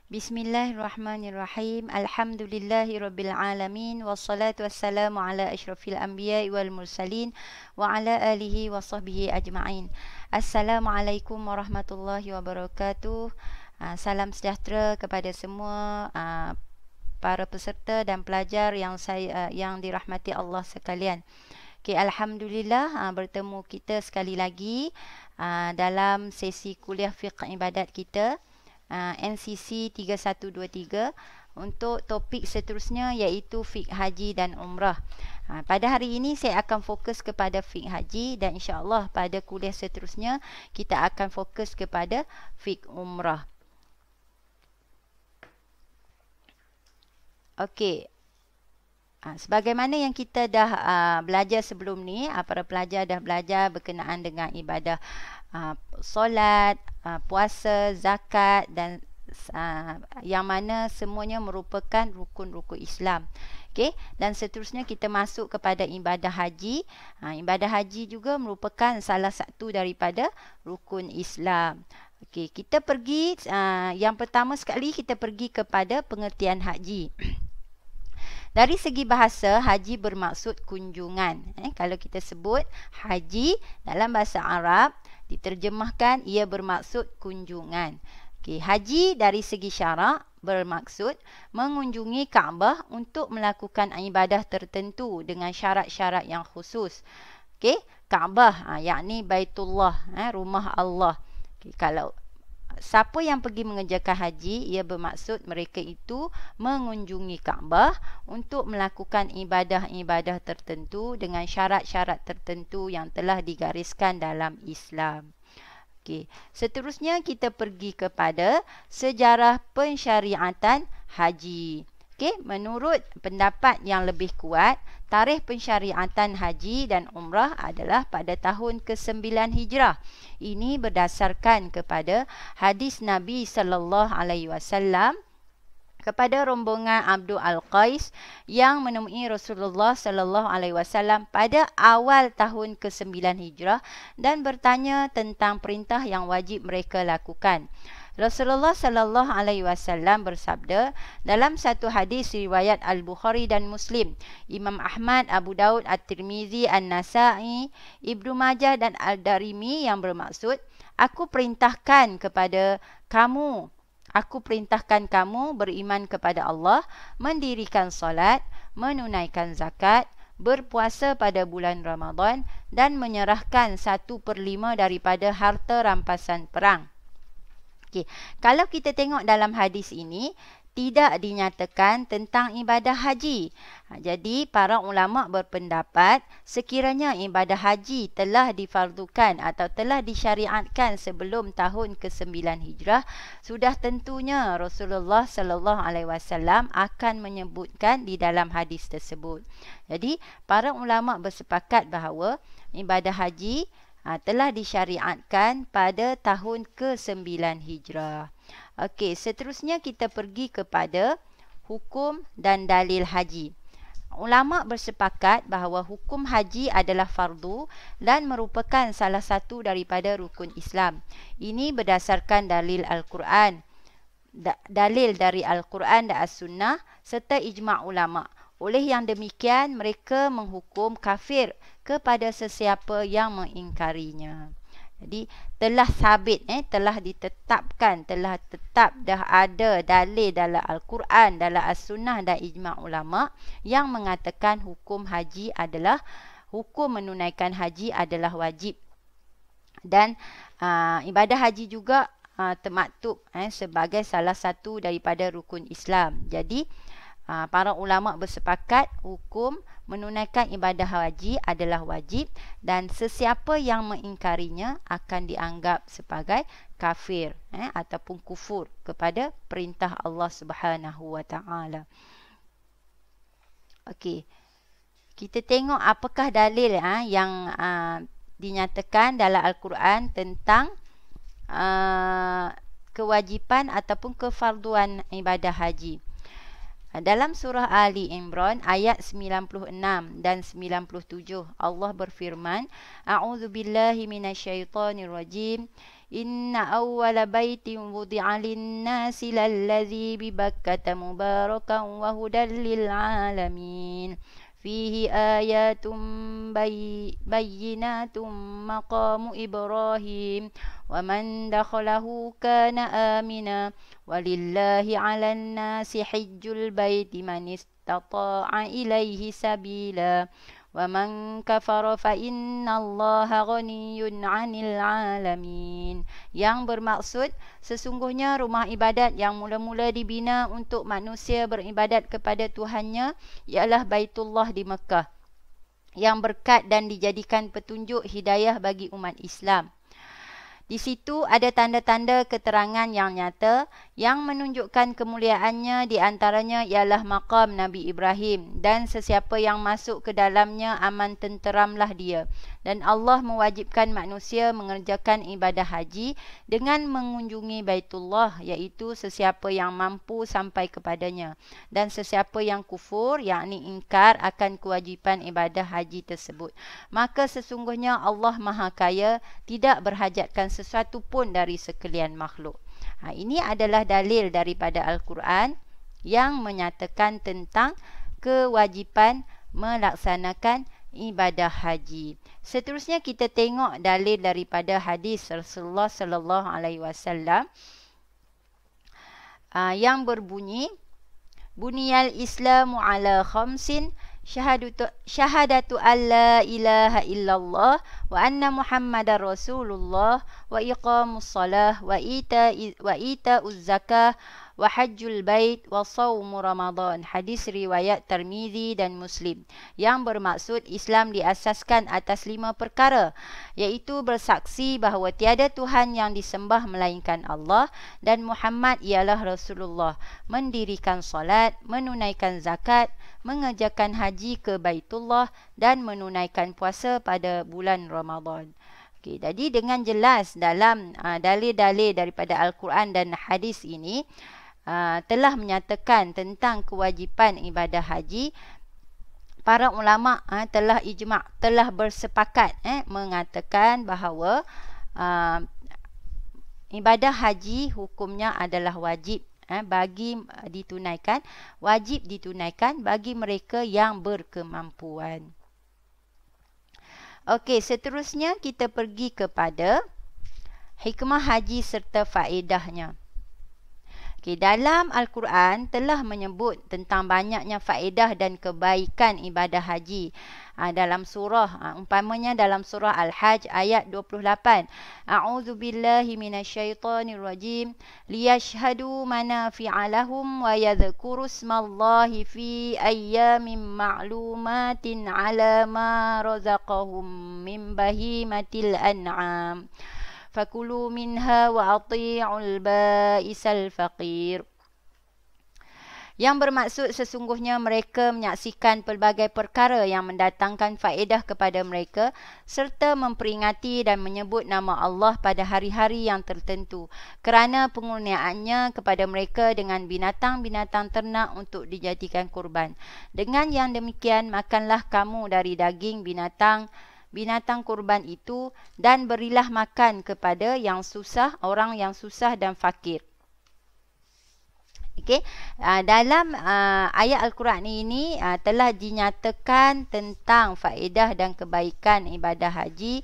Bismillahirrahmanirrahim. Alhamdulillahirabbil alamin wassalatu wassalamu ala asyrafil anbiya'i wal mursalin wa ala alihi wa sahbihi ajma'in. Assalamualaikum warahmatullahi wabarakatuh. Salam sejahtera kepada semua para peserta dan pelajar yang dirahmati Allah sekalian. Okay, alhamdulillah bertemu kita sekali lagi dalam sesi kuliah fiqh ibadat kita. NCC 3123 untuk topik seterusnya iaitu fiqh haji dan umrah. Pada hari ini saya akan fokus kepada fiqh haji dan insya-Allah pada kuliah seterusnya kita akan fokus kepada fiqh umrah. Okey. Sebagaimana yang kita dah belajar sebelum ni, para pelajar dah belajar berkenaan dengan ibadah solat, puasa, zakat dan yang mana semuanya merupakan rukun-rukun Islam. Okey, dan seterusnya kita masuk kepada ibadah haji. Ibadah haji juga merupakan salah satu daripada rukun Islam. Okey, kita pergi yang pertama sekali kita pergi kepada pengertian haji. Dari segi bahasa, haji bermaksud kunjungan. Kalau kita sebut haji dalam bahasa Arab, diterjemahkan ia bermaksud kunjungan. Okay, haji dari segi syarak bermaksud mengunjungi Kaabah untuk melakukan ibadah tertentu dengan syarat-syarat yang khusus. Okay, Kaabah yakni Baitullah, rumah Allah. Okay, kalau siapa yang pergi mengerjakan haji, ia bermaksud mereka itu mengunjungi Kaabah untuk melakukan ibadah-ibadah tertentu dengan syarat-syarat tertentu yang telah digariskan dalam Islam. Okey, seterusnya kita pergi kepada sejarah pensyariatan haji. Okey, menurut pendapat yang lebih kuat, tarikh pensyariatan haji dan umrah adalah pada tahun ke-9 Hijrah. Ini berdasarkan kepada hadis Nabi sallallahu alaihi wasallam kepada rombongan Abdul Al-Qais yang menemui Rasulullah sallallahu alaihi wasallam pada awal tahun ke-9 Hijrah dan bertanya tentang perintah yang wajib mereka lakukan. Rasulullah sallallahu alaihi wasallam bersabda dalam satu hadis riwayat Al-Bukhari dan Muslim, Imam Ahmad, Abu Daud, At-Tirmizi, An-Nasa'i, Ibnu Majah dan Al-Darimi yang bermaksud, Aku perintahkan kamu beriman kepada Allah, mendirikan solat, menunaikan zakat, berpuasa pada bulan Ramadan dan menyerahkan 1/5 daripada harta rampasan perang. Okay. Kalau kita tengok dalam hadis ini, tidak dinyatakan tentang ibadah haji. Jadi, para ulama berpendapat sekiranya ibadah haji telah difardukan atau telah disyariatkan sebelum tahun ke-9 Hijrah, sudah tentunya Rasulullah sallallahu alaihi wasallam akan menyebutkan di dalam hadis tersebut. Jadi, para ulama bersepakat bahawa ibadah haji telah disyariatkan pada tahun ke-9 Hijrah. Okey, seterusnya kita pergi kepada hukum dan dalil haji. Ulama bersepakat bahawa hukum haji adalah fardu dan merupakan salah satu daripada rukun Islam. Ini berdasarkan dalil Al-Quran, dalil dari Al-Quran dan As-Sunnah serta ijma' ulama'. Oleh yang demikian, mereka menghukum kafir kepada sesiapa yang mengingkarinya. Jadi, telah sabit, telah ditetapkan, dah ada dalil dalam Al-Quran, dalam As-Sunnah dan ijma' ulama' yang mengatakan hukum menunaikan haji adalah wajib. Dan ibadah haji juga termaktub sebagai salah satu daripada rukun Islam. Jadi, para ulama bersepakat hukum menunaikan ibadah haji adalah wajib dan sesiapa yang mengingkarinya akan dianggap sebagai kafir ataupun kufur kepada perintah Allah Subhanahu wa taala. Okey. Kita tengok apakah dalil yang dinyatakan dalam Al-Quran tentang kewajipan ataupun kefarduan ibadah haji. Dalam surah Ali Imran ayat 96 dan 97 Allah berfirman, A'udzubillahi minasyaitonirrajim. Inna awwala baitin wudi'a lin-nasi lalladzi bi Bakkata mubarakan wa hudan lil alamin. Fihi ayatum bayyinatum maqamu Ibrahim wa man dakhalahu kana amina walillahi 'alan nasi hajjul baiti man istata'a ilaihi sabila wa man kafara fa innallaha ghaniyyun 'anil 'alamin. Yang bermaksud sesungguhnya rumah ibadat yang mula-mula dibina untuk manusia beribadat kepada Tuhannya ialah Baitullah di Mekah yang berkat dan dijadikan petunjuk hidayah bagi umat Islam. Di situ ada tanda-tanda keterangan yang nyata yang menunjukkan kemuliaannya, di antaranya ialah maqam Nabi Ibrahim, dan sesiapa yang masuk ke dalamnya aman tenteramlah dia. Dan Allah mewajibkan manusia mengerjakan ibadah haji dengan mengunjungi Baitullah, iaitu sesiapa yang mampu sampai kepadanya, dan sesiapa yang kufur, yakni ingkar akan kewajipan ibadah haji tersebut. Maka sesungguhnya Allah Maha Kaya, tidak berhajatkan sesuatu pun dari sekalian makhluk. Ini adalah dalil daripada Al-Quran yang menyatakan tentang kewajipan melaksanakan ibadah haji. Seterusnya kita tengok dalil daripada hadis Rasulullah sallallahu alaihi wasallam yang berbunyi, Buniyal Islamu ala khamsin syahadatu an la ilaha illallah wa anna Muhammadar Rasulullah wa iqamus salah wa ita'uz zakah wa hajjul bait wa sawmu Ramadan. Hadis riwayat Tirmizi dan Muslim, yang bermaksud Islam diasaskan atas 5 perkara, iaitu bersaksi bahawa tiada Tuhan yang disembah melainkan Allah dan Muhammad ialah Rasulullah, mendirikan solat, menunaikan zakat, mengerjakan haji ke Baitullah dan menunaikan puasa pada bulan Ramadan. Okey, jadi dengan jelas dalam dalil-dalil daripada Al-Quran dan hadis ini telah menyatakan tentang kewajipan ibadah haji. Para ulama telah ijma', telah bersepakat mengatakan bahawa ibadah haji hukumnya adalah wajib bagi ditunaikan, wajib ditunaikan bagi mereka yang berkemampuan. Okey, seterusnya kita pergi kepada hikmah haji serta faedahnya. Okay, dalam Al-Quran telah menyebut tentang banyaknya faedah dan kebaikan ibadah haji. Dalam surah, umpamanya dalam surah Al-Hajj ayat 28. A'udzu billahi minasyaitonir rajim. Liyashhadu manafi'a lahum wa yadhkuru ismallahi fi ayyamin ma'lumatin 'ala ma razaqahum min bahimatil an'am. Fakulu minha wa ati'ul ba'isal faqir. Yang bermaksud sesungguhnya mereka menyaksikan pelbagai perkara yang mendatangkan faedah kepada mereka serta memperingati dan menyebut nama Allah pada hari-hari yang tertentu kerana pengurniaannya kepada mereka dengan binatang-binatang ternak untuk dijadikan kurban. Dengan yang demikian, makanlah kamu dari daging binatang kurban itu dan berilah makan kepada yang susah, orang yang susah dan fakir. Okey, dalam ayat Al-Quran ini telah dinyatakan tentang faedah dan kebaikan ibadah haji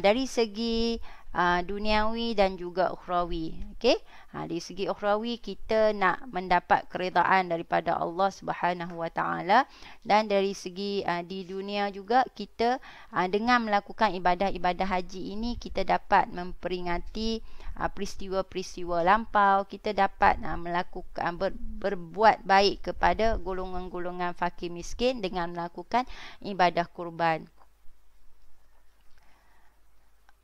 dari segi duniawi dan juga ukhrawi. Okey, dari segi ukhrawi kita nak mendapat keredaan daripada Allah Subhanahu Wa Taala, dan dari segi di dunia juga kita dengan melakukan ibadah-ibadah haji ini kita dapat memperingati peristiwa-peristiwa lampau, kita dapat melakukan berbuat baik kepada golongan-golongan fakir miskin dengan melakukan ibadah kurban.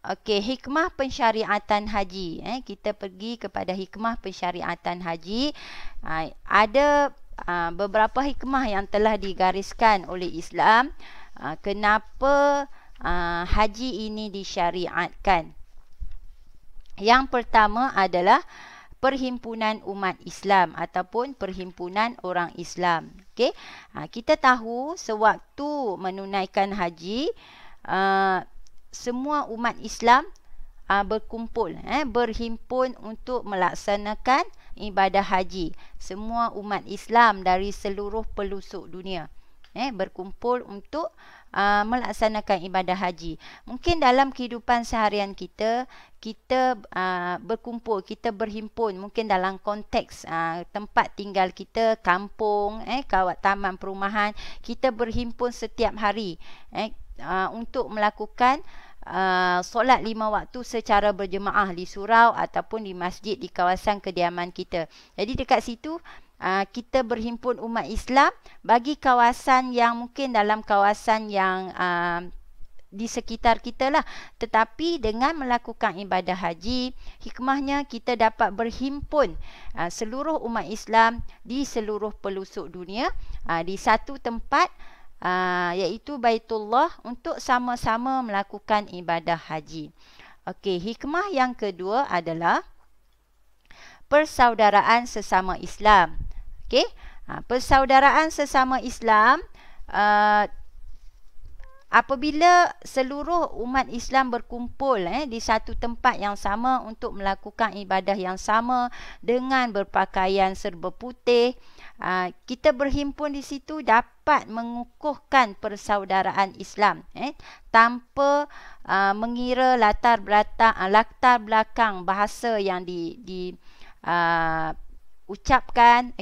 Okey, hikmah pensyariatan haji. Kita pergi kepada hikmah pensyariatan haji. Ada beberapa hikmah yang telah digariskan oleh Islam kenapa haji ini disyariatkan. Yang pertama adalah perhimpunan umat Islam ataupun perhimpunan orang Islam. Okey, kita tahu sewaktu menunaikan haji, semua umat Islam berkumpul, berhimpun untuk melaksanakan ibadah haji. Semua umat Islam dari seluruh pelosok dunia berkumpul untuk melaksanakan ibadah haji. Mungkin dalam kehidupan seharian kita berkumpul, kita berhimpun mungkin dalam konteks tempat tinggal kita, kampung, kawat taman perumahan, kita berhimpun setiap hari untuk melakukan solat 5 waktu secara berjemaah di surau ataupun di masjid di kawasan kediaman kita. Jadi dekat situ kita berhimpun umat Islam bagi kawasan yang mungkin dalam kawasan yang di sekitar kita lah. Tetapi dengan melakukan ibadah haji, hikmahnya kita dapat berhimpun seluruh umat Islam di seluruh pelosok dunia di satu tempat, iaitu Baitullah, untuk sama-sama melakukan ibadah haji. Okey, hikmah yang kedua adalah persaudaraan sesama Islam. Okey, persaudaraan sesama Islam, apabila seluruh umat Islam berkumpul di satu tempat yang sama untuk melakukan ibadah yang sama dengan berpakaian serba putih, kita berhimpun di situ dapat mengukuhkan persaudaraan Islam tanpa mengira latar belakang bahasa yang ucapkan,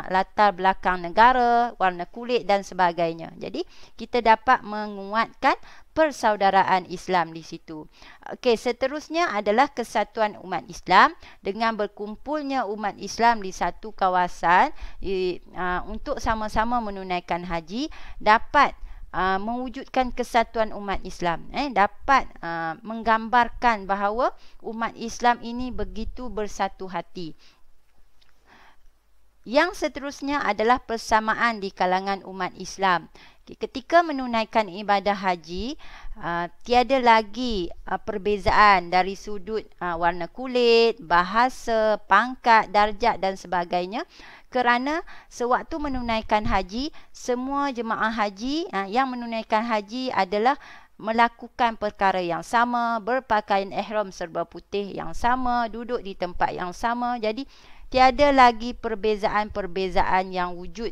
latar belakang negara, warna kulit dan sebagainya. Jadi kita dapat menguatkan persaudaraan Islam di situ. Okey, seterusnya adalah kesatuan umat Islam. Dengan berkumpulnya umat Islam di satu kawasan untuk sama-sama menunaikan haji, dapat mewujudkan kesatuan umat Islam, dapat menggambarkan bahawa umat Islam ini begitu bersatu hati. Yang seterusnya adalah persamaan di kalangan umat Islam. Ketika menunaikan ibadah haji, tiada lagi perbezaan dari sudut warna kulit, bahasa, pangkat, darjat dan sebagainya, kerana sewaktu menunaikan haji, semua jemaah haji yang menunaikan haji adalah melakukan perkara yang sama, berpakaian ihram serba putih yang sama, duduk di tempat yang sama. Jadi tiada lagi perbezaan-perbezaan yang wujud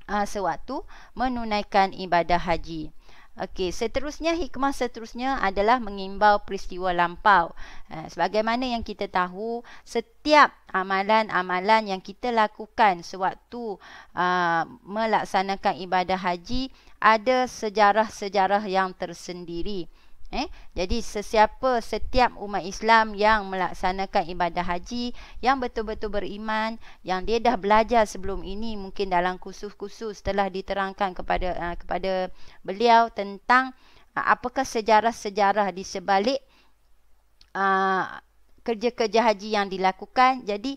sewaktu menunaikan ibadah haji. Okey, hikmah seterusnya adalah mengimbau peristiwa lampau. Sebagaimana yang kita tahu, setiap amalan-amalan yang kita lakukan sewaktu melaksanakan ibadah haji ada sejarah-sejarah yang tersendiri. Jadi setiap umat Islam yang melaksanakan ibadah haji, yang betul-betul beriman, yang dia dah belajar sebelum ini, mungkin dalam kursus-kursus telah diterangkan kepada beliau tentang apakah sejarah-sejarah di sebalik kerja-kerja haji yang dilakukan. Jadi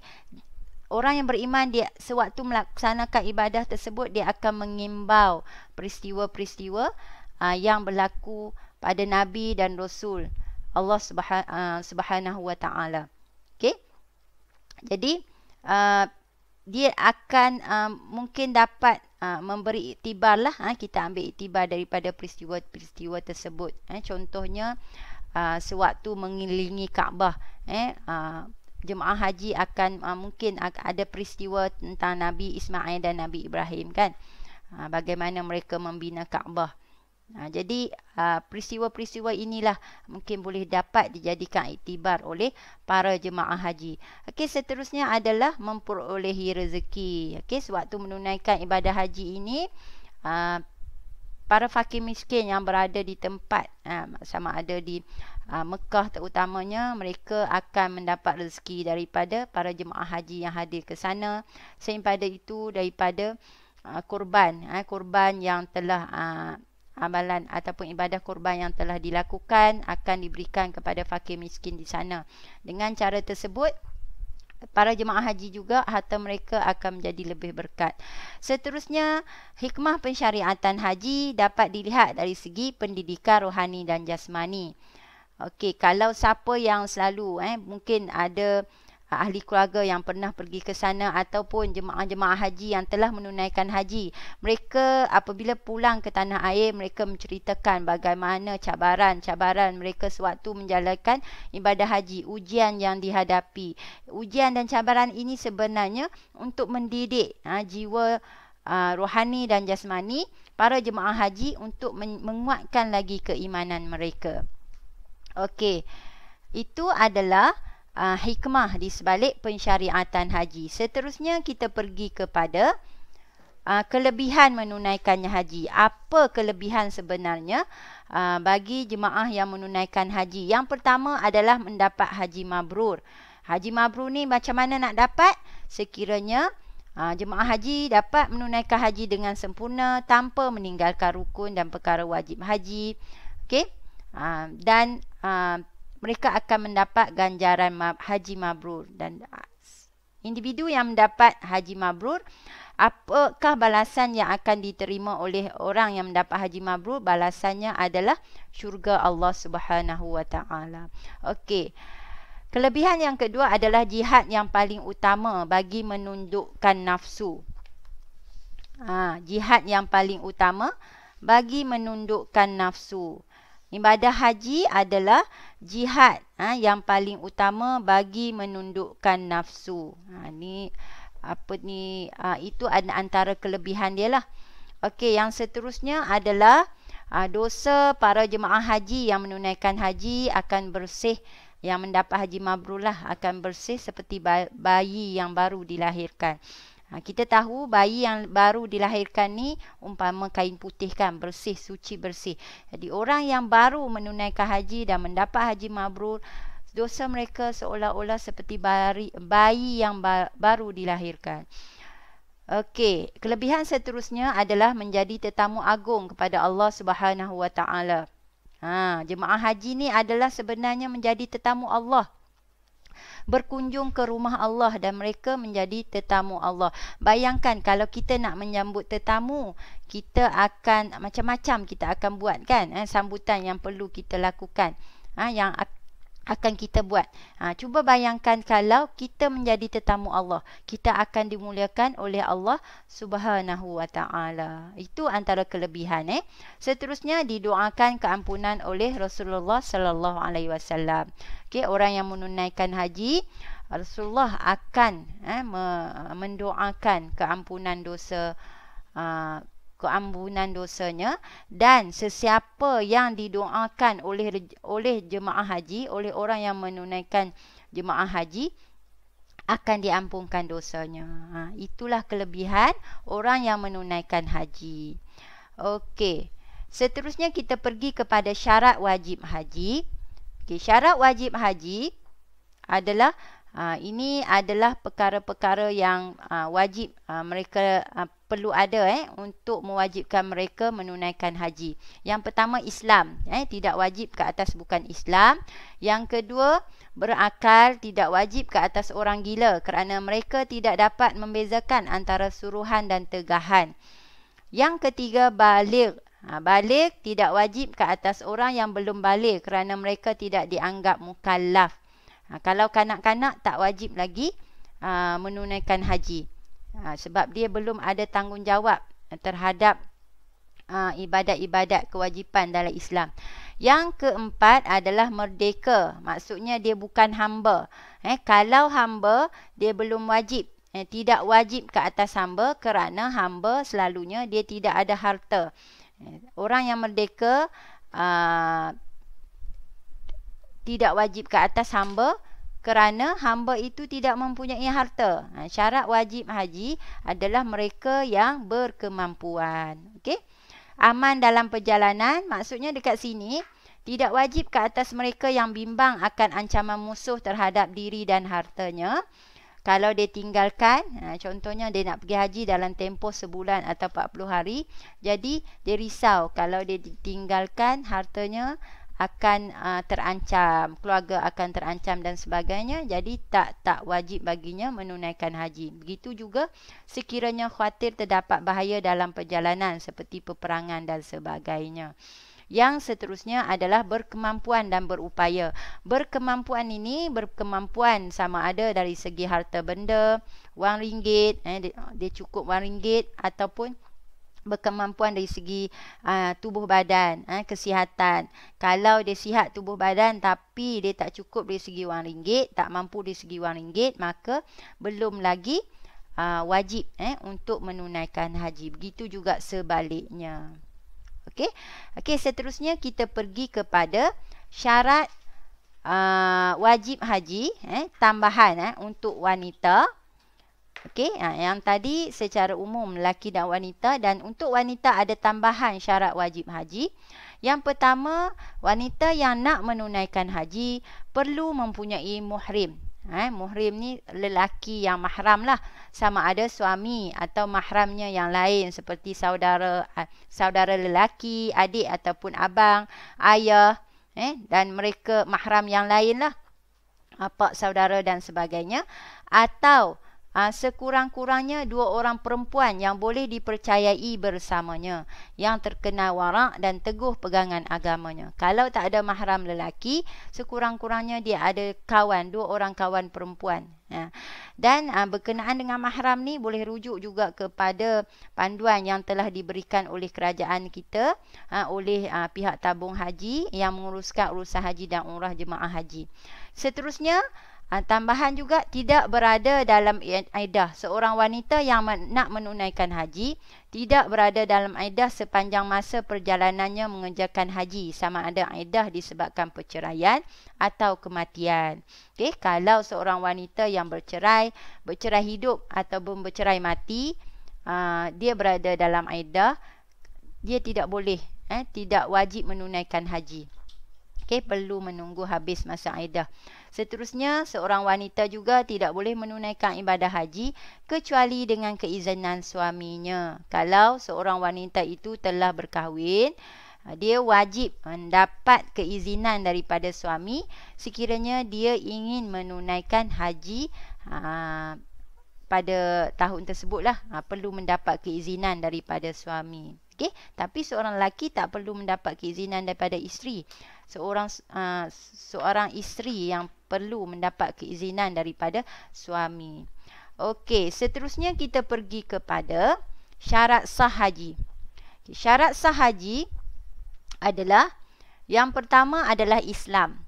orang yang beriman, dia sewaktu melaksanakan ibadah tersebut, dia akan mengimbau peristiwa-peristiwa yang berlaku pada Nabi dan Rasul Allah Subhanahu wa Ta'ala. Okey. Jadi dia akan mungkin dapat memberi iktibar lah. Kita ambil iktibar daripada peristiwa-peristiwa tersebut. Contohnya sewaktu mengelilingi Kaabah, jemaah haji akan mungkin ada peristiwa tentang Nabi Ismail dan Nabi Ibrahim, kan? Bagaimana mereka membina Kaabah. Jadi peristiwa-peristiwa inilah mungkin boleh dapat dijadikan iktibar oleh para jemaah haji. Okey, seterusnya adalah memperolehi rezeki. Okey, sewaktu menunaikan ibadah haji ini, para fakir miskin yang berada di tempat, sama ada di Mekah terutamanya, mereka akan mendapat rezeki daripada para jemaah haji yang hadir ke sana. Selain pada itu, daripada korban yang telah amalan ataupun ibadah korban yang telah dilakukan akan diberikan kepada fakir miskin di sana. Dengan cara tersebut, para jemaah haji juga harta mereka akan menjadi lebih berkat. Seterusnya, hikmah pensyariatan haji dapat dilihat dari segi pendidikan rohani dan jasmani. Okey, kalau siapa yang selalu mungkin ada ahli keluarga yang pernah pergi ke sana ataupun jemaah-jemaah haji yang telah menunaikan haji. Mereka apabila pulang ke tanah air, mereka menceritakan bagaimana cabaran-cabaran mereka sewaktu menjalankan ibadah haji, ujian yang dihadapi. Ujian dan cabaran ini sebenarnya untuk mendidik jiwa rohani dan jasmani para jemaah haji untuk menguatkan lagi keimanan mereka. Okey, itu adalah hikmah di sebalik pensyariatan haji. Seterusnya kita pergi kepada kelebihan menunaikannya haji. Apa kelebihan sebenarnya bagi jemaah yang menunaikan haji? Yang pertama adalah mendapat haji mabrur. Haji mabrur ni macam mana nak dapat? Sekiranya jemaah haji dapat menunaikan haji dengan sempurna tanpa meninggalkan rukun dan perkara wajib haji. Okey? Dan mereka akan mendapat ganjaran haji mabrur. Dan individu yang mendapat haji mabrur, apakah balasan yang akan diterima oleh orang yang mendapat haji mabrur? Balasannya adalah syurga Allah Subhanahu wa taala. Okey. Kelebihan yang kedua adalah jihad yang paling utama bagi menundukkan nafsu. Jihad yang paling utama bagi menundukkan nafsu. Ibadah haji adalah jihad yang paling utama bagi menundukkan nafsu. Itu antara kelebihan dia lah. Okey, yang seterusnya adalah dosa para jemaah haji yang menunaikan haji akan bersih. Yang mendapat haji mabrur lah akan bersih seperti bayi yang baru dilahirkan. Kita tahu bayi yang baru dilahirkan ni umpama kain putih kan, bersih, suci, bersih. Jadi orang yang baru menunaikan haji dan mendapat haji mabrur, dosa mereka seolah-olah seperti bayi yang baru dilahirkan. Okey, kelebihan seterusnya adalah menjadi tetamu agung kepada Allah Subhanahu wa taala. Jemaah haji ni adalah sebenarnya menjadi tetamu Allah. Berkunjung ke rumah Allah dan mereka menjadi tetamu Allah. Bayangkan kalau kita nak menyambut tetamu, kita akan macam-macam kita akan buat kan, sambutan yang perlu kita lakukan, yang akan kita buat. Cuba bayangkan kalau kita menjadi tetamu Allah, kita akan dimuliakan oleh Allah Subhanahu wa taala. Itu antara kelebihan. Seterusnya didoakan keampunan oleh Rasulullah sallallahu alaihi wasallam. Okey, orang yang menunaikan haji, Rasulullah akan mendoakan keampunan dosanya, dan sesiapa yang didoakan oleh jemaah haji, oleh orang yang menunaikan jemaah haji, akan diampunkan dosanya. Itulah kelebihan orang yang menunaikan haji. Okey. Seterusnya kita pergi kepada syarat wajib haji. Okey, syarat wajib haji adalah ini adalah perkara-perkara yang wajib mereka perlu ada untuk mewajibkan mereka menunaikan haji. Yang pertama, Islam. Tidak wajib ke atas bukan Islam. Yang kedua, berakal, tidak wajib ke atas orang gila kerana mereka tidak dapat membezakan antara suruhan dan tegahan. Yang ketiga, baligh. Baligh tidak wajib ke atas orang yang belum baligh kerana mereka tidak dianggap mukallaf. Kalau kanak-kanak tak wajib lagi menunaikan haji. Sebab dia belum ada tanggungjawab terhadap ibadat-ibadat kewajipan dalam Islam. Yang keempat adalah merdeka. Maksudnya dia bukan hamba. Kalau hamba, dia belum wajib. Tidak wajib ke atas hamba kerana hamba selalunya dia tidak ada harta. Orang yang merdeka tidak wajib ke atas hamba kerana hamba itu tidak mempunyai harta. Syarat wajib haji adalah mereka yang berkemampuan. Okey? Aman dalam perjalanan, maksudnya dekat sini tidak wajib ke atas mereka yang bimbang akan ancaman musuh terhadap diri dan hartanya. Kalau dia tinggalkan, contohnya dia nak pergi haji dalam tempoh sebulan atau 40 hari, jadi dia risau kalau dia tinggalkan hartanya akan terancam, keluarga akan terancam dan sebagainya. Jadi tak wajib baginya menunaikan haji. Begitu juga sekiranya khawatir terdapat bahaya dalam perjalanan seperti peperangan dan sebagainya. Yang seterusnya adalah berkemampuan dan berupaya. Berkemampuan ini berkemampuan sama ada dari segi harta benda, wang ringgit, dia cukup wang ringgit, ataupun berkemampuan dari segi tubuh badan, kesihatan. Kalau dia sihat tubuh badan tapi dia tak cukup dari segi wang ringgit, tak mampu dari segi wang ringgit, maka belum lagi wajib untuk menunaikan haji. Begitu juga sebaliknya. Okey, seterusnya kita pergi kepada syarat wajib haji tambahan untuk wanita. Okey, yang tadi secara umum lelaki dan wanita, dan untuk wanita ada tambahan syarat wajib haji. Yang pertama, wanita yang nak menunaikan haji perlu mempunyai muhrim. Muhrim ni lelaki yang mahram lah, sama ada suami atau mahramnya yang lain seperti saudara lelaki, adik ataupun abang, ayah, dan mereka mahram yang lain lah, pak saudara dan sebagainya, atau sekurang-kurangnya 2 orang perempuan yang boleh dipercayai bersamanya, yang terkenal warak dan teguh pegangan agamanya. Kalau tak ada mahram lelaki, sekurang-kurangnya dia ada kawan, 2 orang kawan perempuan. Dan berkenaan dengan mahram ni boleh rujuk juga kepada panduan yang telah diberikan oleh kerajaan kita, oleh pihak tabung haji yang menguruskan urusan haji dan umrah jemaah haji. Seterusnya, tambahan juga tidak berada dalam iddah. Seorang wanita yang nak menunaikan haji tidak berada dalam iddah sepanjang masa perjalanannya mengerjakan haji, sama ada iddah disebabkan perceraian atau kematian. Kalau seorang wanita yang bercerai hidup ataupun bercerai mati, dia berada dalam iddah, dia tidak boleh, tidak wajib menunaikan haji. Perlu menunggu habis masa iddah. Seterusnya, seorang wanita juga tidak boleh menunaikan ibadah haji kecuali dengan keizinan suaminya. Kalau seorang wanita itu telah berkahwin, dia wajib mendapat keizinan daripada suami sekiranya dia ingin menunaikan haji pada tahun tersebutlah, perlu mendapat keizinan daripada suami. Tapi seorang lelaki tak perlu mendapat keizinan daripada isteri. Seorang isteri yang perlu mendapat keizinan daripada suami. Seterusnya kita pergi kepada syarat sah haji. Syarat sah haji adalah, yang pertama adalah Islam.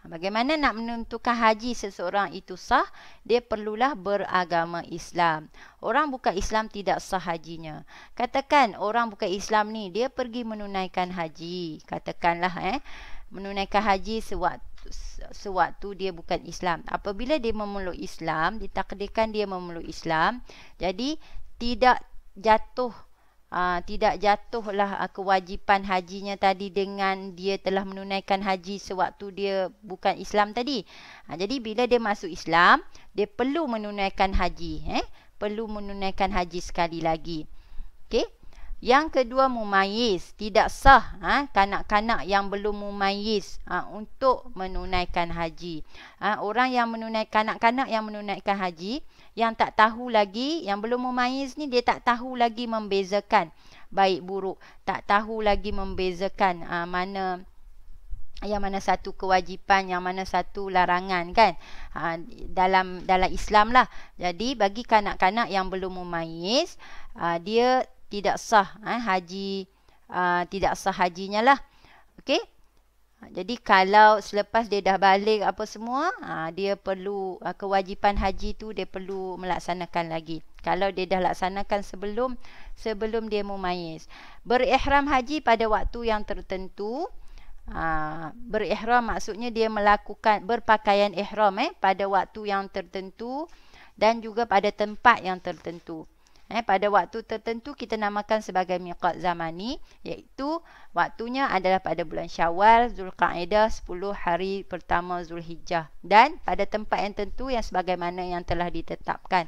Bagaimana nak menentukan haji seseorang itu sah? Dia perlulah beragama Islam. Orang bukan Islam tidak sah hajinya. Katakan orang bukan Islam ni, dia pergi menunaikan haji. Katakanlah menunaikan haji sewaktu dia bukan Islam. Apabila dia memeluk Islam, ditakdirkan dia memeluk Islam, jadi tidak jatuhlah kewajipan hajinya tadi dengan dia telah menunaikan haji sewaktu dia bukan Islam tadi. Jadi bila dia masuk Islam, dia perlu menunaikan haji. Perlu menunaikan haji sekali lagi. Yang kedua, mumayyiz. Tidak sah kanak-kanak yang belum mumayyiz untuk menunaikan haji. Orang yang kanak-kanak yang menunaikan haji, yang tak tahu lagi, yang belum mumayyiz ni, dia tak tahu lagi membezakan baik buruk, tak tahu lagi membezakan yang mana satu kewajipan, yang mana satu larangan, kan, dalam Islam lah. Jadi bagi kanak-kanak yang belum mumayyiz, dia tidak sah haji, tidak sah hajinya lah. Jadi kalau selepas dia dah balik apa semua, dia perlu kewajipan haji tu dia perlu melaksanakan lagi. Kalau dia dah laksanakan sebelum dia mumayyiz. Berihram haji pada waktu yang tertentu. Berihram maksudnya dia melakukan berpakaian ihram pada waktu yang tertentu dan juga pada tempat yang tertentu. Pada waktu tertentu kita namakan sebagai miqat zamani, iaitu waktunya adalah pada bulan Syawal, Zulqa'dah, 10 hari pertama Zulhijjah, dan pada tempat yang tentu yang sebagaimana yang telah ditetapkan.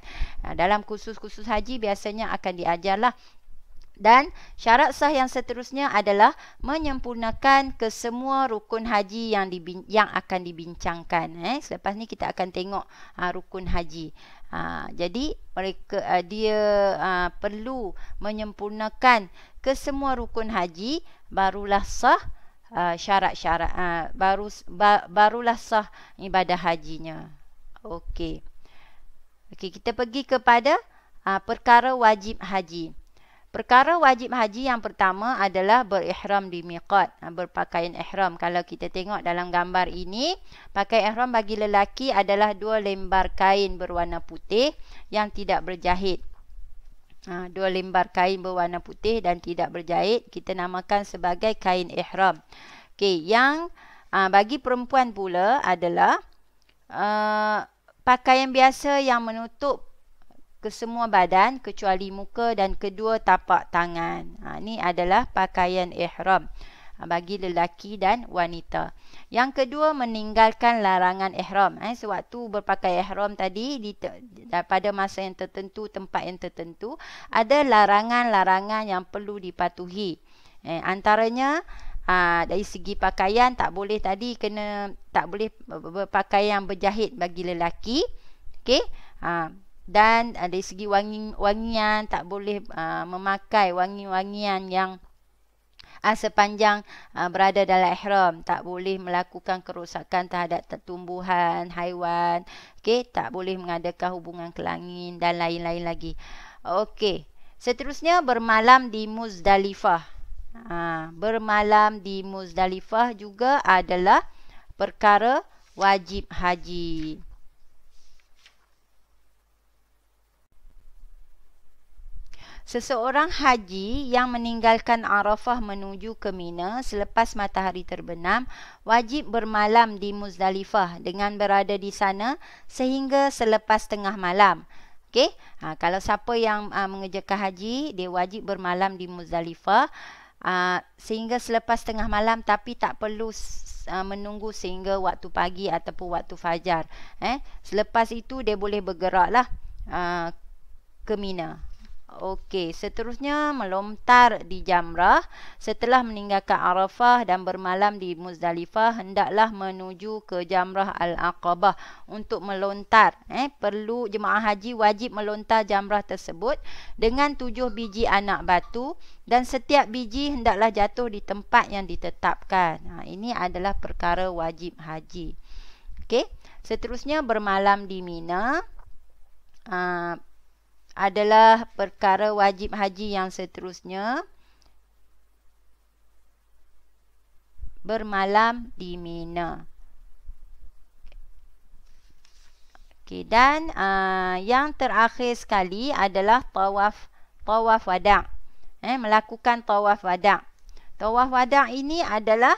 Dalam kursus-kursus haji biasanya akan diajarlah Dan syarat sah yang seterusnya adalah menyempurnakan kesemua rukun haji yang akan dibincangkan. Selepas ni kita akan tengok rukun haji. Jadi mereka dia perlu menyempurnakan kesemua rukun haji, barulah sah syarat-syarat, barulah sah ibadah hajinya. Okey. Okey, kita pergi kepada perkara wajib haji. Perkara wajib haji yang pertama adalah berihram di miqat, berpakaian ihram. Kalau kita tengok dalam gambar ini, pakaian ihram bagi lelaki adalah 2 lembar kain berwarna putih yang tidak berjahit. 2 lembar kain berwarna putih dan tidak berjahit, kita namakan sebagai kain ihram. Okey, yang bagi perempuan pula adalah pakaian biasa yang menutup kesemua badan kecuali muka dan kedua tapak tangan. Ini adalah pakaian ihram bagi lelaki dan wanita. Yang kedua, meninggalkan larangan ihram. Sewaktu berpakaian ihram tadi, pada masa yang tertentu, tempat yang tertentu, ada larangan-larangan yang perlu dipatuhi. Antaranya, dari segi pakaian tak boleh berpakaian berjahit bagi lelaki. Okey. Dan dari segi wangian tak boleh memakai wangi-wangian yang sepanjang berada dalam ihram. Tak boleh melakukan kerosakan terhadap tumbuhan, haiwan. Okey, tak boleh mengadakan hubungan kelamin dan lain-lain lagi. Okey. Seterusnya, bermalam di Muzdalifah. Bermalam di Muzdalifah juga adalah perkara wajib haji. Seseorang haji yang meninggalkan Arafah menuju ke Mina selepas matahari terbenam wajib bermalam di Muzdalifah dengan berada di sana sehingga selepas tengah malam. Okey, kalau siapa yang mengerjakan haji, dia wajib bermalam di Muzdalifah sehingga selepas tengah malam, tapi tak perlu menunggu sehingga waktu pagi ataupun waktu fajar. Selepas itu dia boleh bergeraklah ke Mina. Okey, seterusnya melontar di Jamrah. Setelah meninggalkan Arafah dan bermalam di Muzdalifah, hendaklah menuju ke Jamrah Al-Aqabah untuk melontar. Perlu jemaah haji wajib melontar jamrah tersebut dengan 7 biji anak batu dan setiap biji hendaklah jatuh di tempat yang ditetapkan. Ini adalah perkara wajib haji. Okey, seterusnya bermalam di Mina. Adalah perkara wajib haji yang seterusnya. Bermalam di Mina. Okey, dan yang terakhir sekali adalah tawaf wada'. Melakukan tawaf wada'. Tawaf wada' ini adalah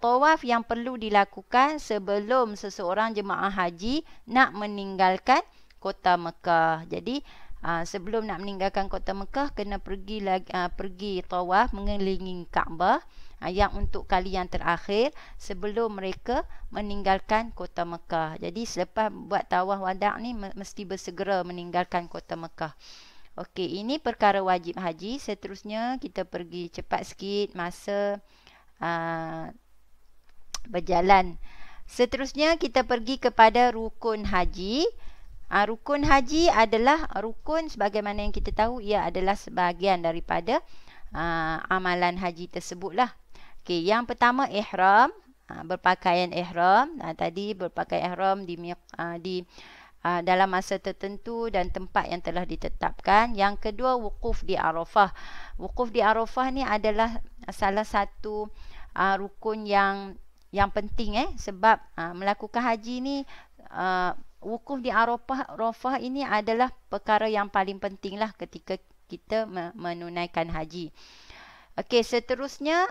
tawaf yang perlu dilakukan sebelum seseorang jemaah haji nak meninggalkan kota Mekah. Jadi sebelum nak meninggalkan kota Mekah, kena pergi tawaf mengelilingi Kaabah yang untuk kali yang terakhir sebelum mereka meninggalkan kota Mekah. Jadi selepas buat tawaf wada' ni mesti bersegera meninggalkan kota Mekah. Okey, ini perkara wajib haji. Seterusnya kita pergi cepat sikit masa berjalan. Seterusnya kita pergi kepada rukun haji. Rukun haji adalah rukun sebagaimana yang kita tahu, ia adalah sebahagian daripada amalan haji tersebutlah. Okey, yang pertama ihram, berpakaian ihram. Tadi berpakaian ihram di dalam masa tertentu dan tempat yang telah ditetapkan. Yang kedua, wukuf di Arafah. Wukuf di Arafah ni adalah salah satu rukun yang penting sebab melakukan haji ni wukuf di Arafah ini adalah perkara yang paling penting lah ketika kita menunaikan haji. Okey, seterusnya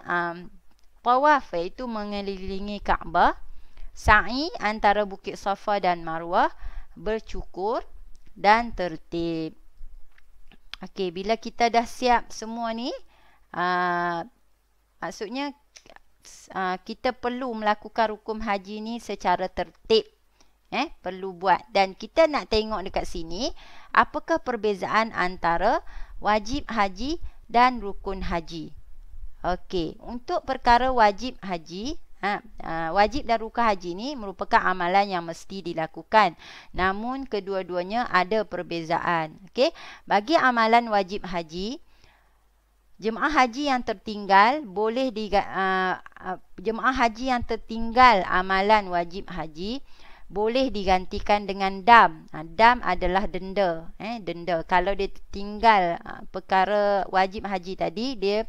tawaf iaitu mengelilingi Kaabah, sa'i antara Bukit Safa dan Marwah, bercukur dan tertib. Okey, bila kita dah siap semua ni, maksudnya kita perlu melakukan rukun haji ni secara tertib. Perlu buat. Dan kita nak tengok dekat sini, apakah perbezaan antara wajib haji dan rukun haji. Okey, untuk perkara wajib haji, wajib dan rukun haji ni merupakan amalan yang mesti dilakukan. Namun kedua-duanya ada perbezaan. Okey, bagi amalan wajib haji, jemaah haji yang tertinggal jemaah haji yang tertinggal amalan wajib haji boleh digantikan dengan dam. Dam adalah denda. Denda. Kalau dia tinggal perkara wajib haji tadi, dia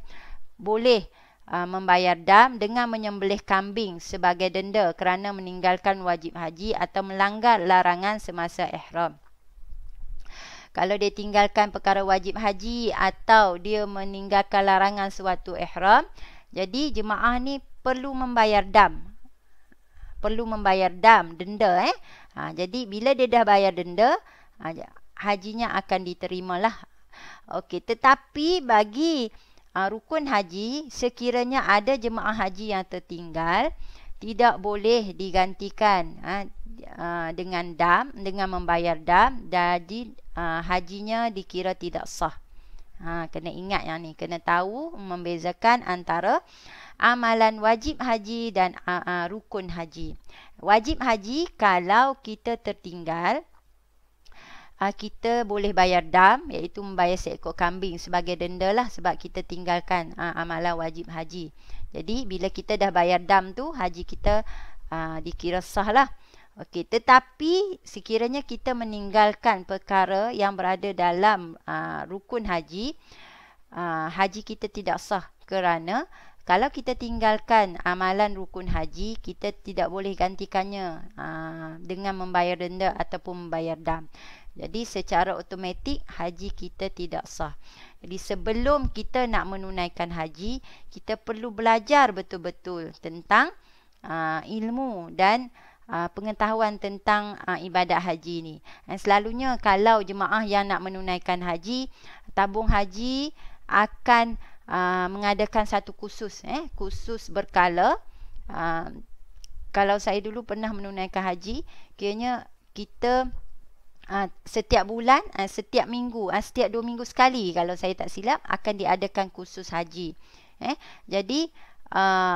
boleh membayar dam dengan menyembelih kambing sebagai denda kerana meninggalkan wajib haji atau melanggar larangan semasa ihram. Kalau dia tinggalkan perkara wajib haji atau dia meninggalkan larangan suatu ihram, jadi jemaah ni perlu membayar dam. Perlu membayar dam, denda. Jadi bila dia dah bayar denda, hajinya akan diterimalah. Okey, tetapi bagi rukun haji, sekiranya ada jemaah haji yang tertinggal, tidak boleh digantikan dengan dam, dengan membayar dam. Jadi hajinya dikira tidak sah. Kena ingat yang ni, kena tahu membezakan antara amalan wajib haji dan rukun haji. Wajib haji, kalau kita tertinggal, kita boleh bayar dam, iaitu membayar seekor kambing sebagai denda lah, sebab kita tinggalkan amalan wajib haji. Jadi bila kita dah bayar dam tu, haji kita dikira sah lah. Okey, tetapi sekiranya kita meninggalkan perkara yang berada dalam rukun haji, haji kita tidak sah, kerana kalau kita tinggalkan amalan rukun haji, kita tidak boleh gantikannya dengan membayar denda ataupun membayar dam. Jadi secara automatik haji kita tidak sah. Jadi sebelum kita nak menunaikan haji, kita perlu belajar betul-betul tentang ilmu dan pengetahuan tentang ibadat haji ni. Dan selalunya kalau jemaah yang nak menunaikan haji, tabung haji akan mengadakan satu kursus, kursus berkala. Kalau saya dulu pernah menunaikan haji, kiranya kita setiap bulan, setiap minggu, setiap 2 minggu sekali, kalau saya tak silap, akan diadakan kursus haji. Jadi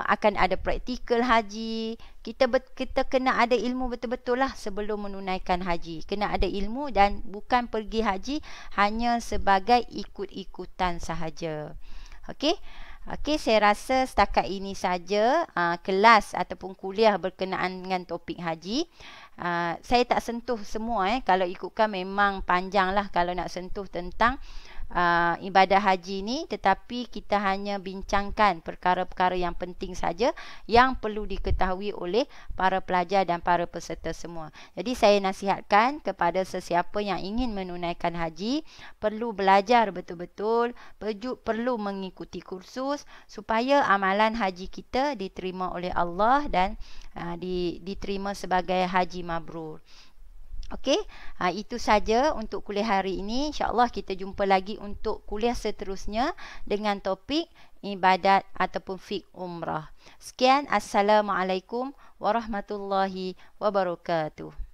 akan ada praktikal haji. Kita kena ada ilmu betul-betul lah sebelum menunaikan haji. Kena ada ilmu dan bukan pergi haji hanya sebagai ikut-ikutan sahaja. Okey, saya rasa setakat ini saja kelas ataupun kuliah berkenaan dengan topik haji. Saya tak sentuh semua. Kalau ikutkan memang panjang lah kalau nak sentuh tentang ibadah haji ni, tetapi kita hanya bincangkan perkara-perkara yang penting saja yang perlu diketahui oleh para pelajar dan para peserta semua. Jadi saya nasihatkan kepada sesiapa yang ingin menunaikan haji, perlu belajar betul-betul, perlu mengikuti kursus supaya amalan haji kita diterima oleh Allah dan diterima sebagai haji mabrur. Okey, itu saja untuk kuliah hari ini. InsyaAllah kita jumpa lagi untuk kuliah seterusnya dengan topik ibadat ataupun fiqh umrah. Sekian, Assalamualaikum warahmatullahi wabarakatuh.